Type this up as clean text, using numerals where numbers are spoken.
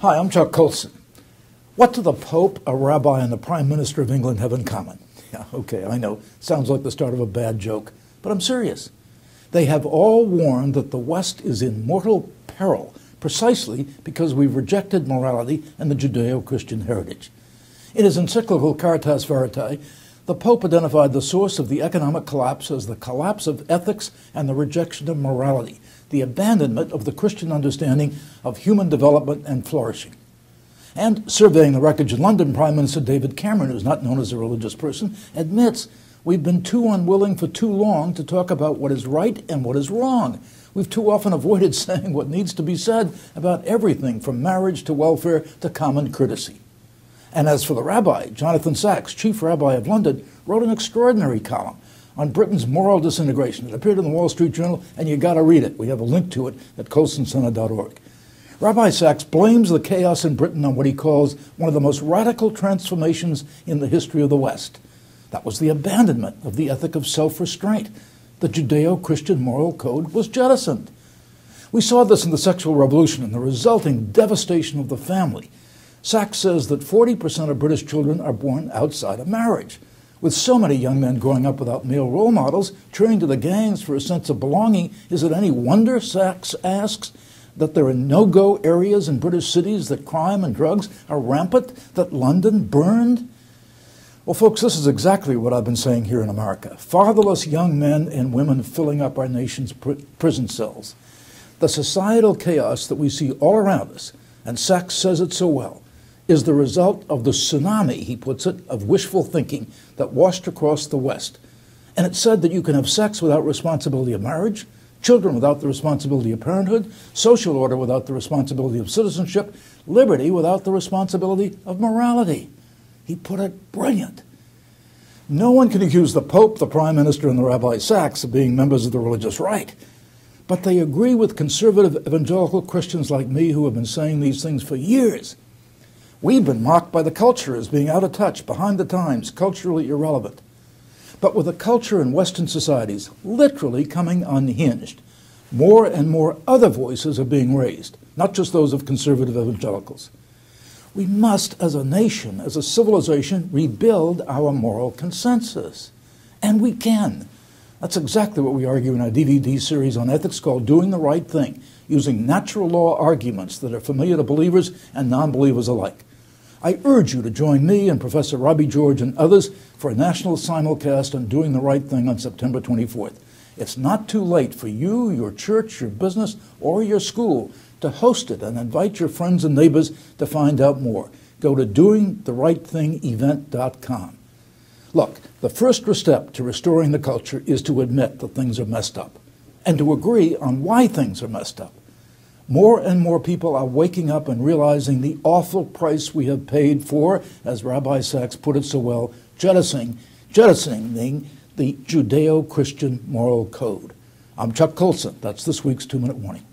Hi, I'm Chuck Colson. What do the Pope, a rabbi, and the Prime Minister of England have in common? Yeah, okay, I know. Sounds like the start of a bad joke, but I'm serious. They have all warned that the West is in mortal peril, precisely because we've rejected morality and the Judeo-Christian heritage. In his encyclical Caritas Veritae, the Pope identified the source of the economic collapse as the collapse of ethics and the rejection of morality, the abandonment of the Christian understanding of human development and flourishing. And surveying the wreckage in London, Prime Minister David Cameron, who's not known as a religious person, admits we've been too unwilling for too long to talk about what is right and what is wrong. We've too often avoided saying what needs to be said about everything from marriage to welfare to common courtesy. And as for the rabbi, Jonathan Sacks, chief rabbi of London, wrote an extraordinary column on Britain's moral disintegration. It appeared in the Wall Street Journal, and you got to read it. We have a link to it at colsoncenter.org. Rabbi Sacks blames the chaos in Britain on what he calls one of the most radical transformations in the history of the West. That was the abandonment of the ethic of self-restraint. The Judeo-Christian moral code was jettisoned. We saw this in the sexual revolution and the resulting devastation of the family. Sacks says that 40% of British children are born outside of marriage. With so many young men growing up without male role models, turning to the gangs for a sense of belonging, is it any wonder, Sacks asks, that there are no-go areas in British cities, that crime and drugs are rampant, that London burned? Well, folks, this is exactly what I've been saying here in America. Fatherless young men and women filling up our nation's prison cells. The societal chaos that we see all around us, and Sacks says it so well, is the result of the tsunami, he puts it, of wishful thinking that washed across the West. And it said that you can have sex without responsibility of marriage, children without the responsibility of parenthood, social order without the responsibility of citizenship, liberty without the responsibility of morality. He put it brilliant. No one can accuse the Pope, the Prime Minister, and the Rabbi Sacks of being members of the religious right. But they agree with conservative evangelical Christians like me who have been saying these things for years. We've been mocked by the culture as being out of touch, behind the times, culturally irrelevant. But with a culture in Western societies literally coming unhinged, more and more other voices are being raised, not just those of conservative evangelicals. We must, as a nation, as a civilization, rebuild our moral consensus. And we can. That's exactly what we argue in our DVD series on ethics called Doing the Right Thing, using natural law arguments that are familiar to believers and non-believers alike. I urge you to join me and Professor Robbie George and others for a national simulcast on Doing the Right Thing on September 24th. It's not too late for you, your church, your business, or your school to host it and invite your friends and neighbors to find out more. Go to doingtherightthingevent.com. Look, the first step to restoring the culture is to admit that things are messed up and to agree on why things are messed up. More and more people are waking up and realizing the awful price we have paid for, as Rabbi Sacks put it so well, jettisoning the Judeo-Christian moral code. I'm Chuck Colson. That's this week's 2-Minute Warning.